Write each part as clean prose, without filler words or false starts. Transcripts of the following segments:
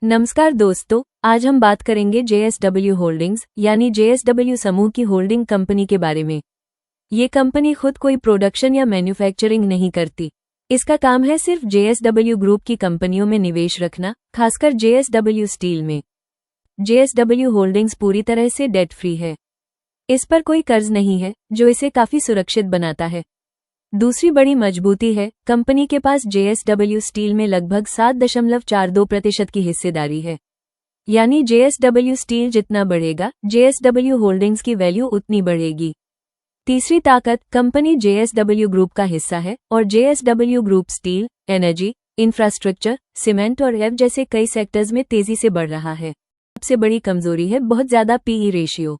नमस्कार दोस्तों, आज हम बात करेंगे जेएसडब्ल्यू होल्डिंग्स यानी जेएसडब्ल्यू समूह की होल्डिंग कंपनी के बारे में। ये कंपनी खुद कोई प्रोडक्शन या मैन्युफैक्चरिंग नहीं करती। इसका काम है सिर्फ जेएसडब्ल्यू ग्रुप की कंपनियों में निवेश रखना, खासकर जेएसडब्ल्यू स्टील में। जेएसडब्ल्यू होल्डिंग्स पूरी तरह से डेट फ्री है। इस पर कोई कर्ज नहीं है, जो इसे काफी सुरक्षित बनाता है। दूसरी बड़ी मजबूती है, कंपनी के पास जेएसडब्ल्यू स्टील में लगभग 7.42% की हिस्सेदारी है। यानी जेएसडब्ल्यू स्टील जितना बढ़ेगा, जेएसडब्ल्यू होल्डिंग्स की वैल्यू उतनी बढ़ेगी। तीसरी ताकत, कंपनी जेएसडब्ल्यू ग्रुप का हिस्सा है और JSW group steel, energy, infrastructure, cement और एफ जैसे कई सेक्टर्स में तेजी से बढ़ रहा है। सबसे बड़ी कमजोरी है बहुत ज्यादा पीई रेशियो।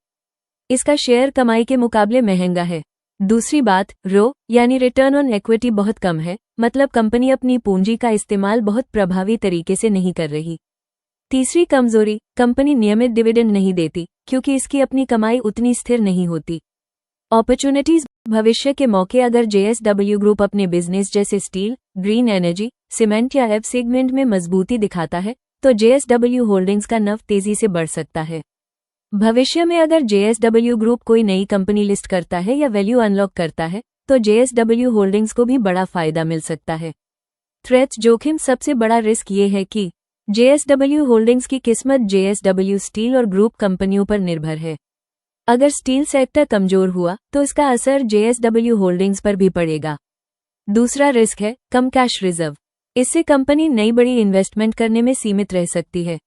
इसका शेयर कमाई के मुकाबले महंगा है। दूसरी बात, रो यानी रिटर्न ऑन इक्विटी बहुत कम है, मतलब कंपनी अपनी पूंजी का इस्तेमाल बहुत प्रभावी तरीके से नहीं कर रही। तीसरी कमजोरी, कंपनी नियमित डिविडेंड नहीं देती, क्योंकि इसकी अपनी कमाई उतनी स्थिर नहीं होती। अपॉर्चुनिटीज, भविष्य के मौके, अगर जेएसडब्ल्यू ग्रुप अपने बिजनेस जैसे स्टील, ग्रीन एनर्जी, सीमेंट या एफ सेगमेंट में मजबूती दिखाता है, तो जेएसडब्ल्यू होल्डिंग्स का नफ तेजी से बढ़ सकता है। भविष्य में अगर जेएसडब्ल्यू ग्रुप कोई नई कंपनी लिस्ट करता है या वैल्यू अनलॉक करता है, तो जेएसडब्ल्यू होल्डिंग्स को भी बड़ा फायदा मिल सकता है। थ्रेट्स, जोखिम, सबसे बड़ा रिस्क ये है कि जेएसडब्ल्यू होल्डिंग्स की किस्मत जेएसडब्ल्यू स्टील और ग्रुप कंपनियों पर निर्भर है। अगर स्टील सेक्टर कमजोर हुआ तो इसका असर जेएसडब्ल्यू होल्डिंग्स पर भी पड़ेगा। दूसरा रिस्क है कम कैश रिजर्व। इससे कंपनी नई बड़ी इन्वेस्टमेंट करने में सीमित रह सकती है।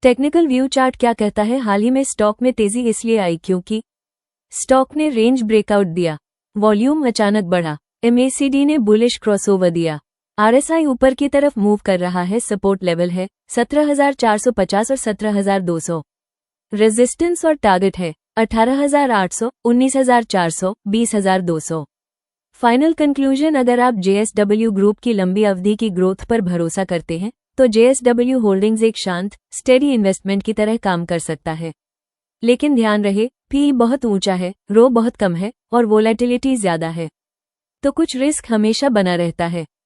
टेक्निकल व्यू चार्ट क्या कहता है? हाल ही में स्टॉक में तेजी इसलिए आई क्योंकि स्टॉक ने रेंज ब्रेकआउट दिया, वॉल्यूम अचानक बढ़ा, एमएसीडी ने बुलिश क्रॉसओवर दिया, आरएसआई ऊपर की तरफ मूव कर रहा है, सपोर्ट लेवल है 17,450 और 17,200, रेजिस्टेंस और टारगेट है 18,800, 19,400, 20,200। फाइनल कंक्लूजन, अगर आप जेएसडब्ल्यू ग्रुप की लंबी अवधि की ग्रोथ पर भरोसा करते हैं तो जेएसडब्ल्यू होल्डिंग्स एक शांत, स्टेडी इन्वेस्टमेंट की तरह काम कर सकता है। लेकिन ध्यान रहे, पीई बहुत ऊंचा है, रो बहुत कम है और वोलेटिलिटी ज्यादा है, तो कुछ रिस्क हमेशा बना रहता है।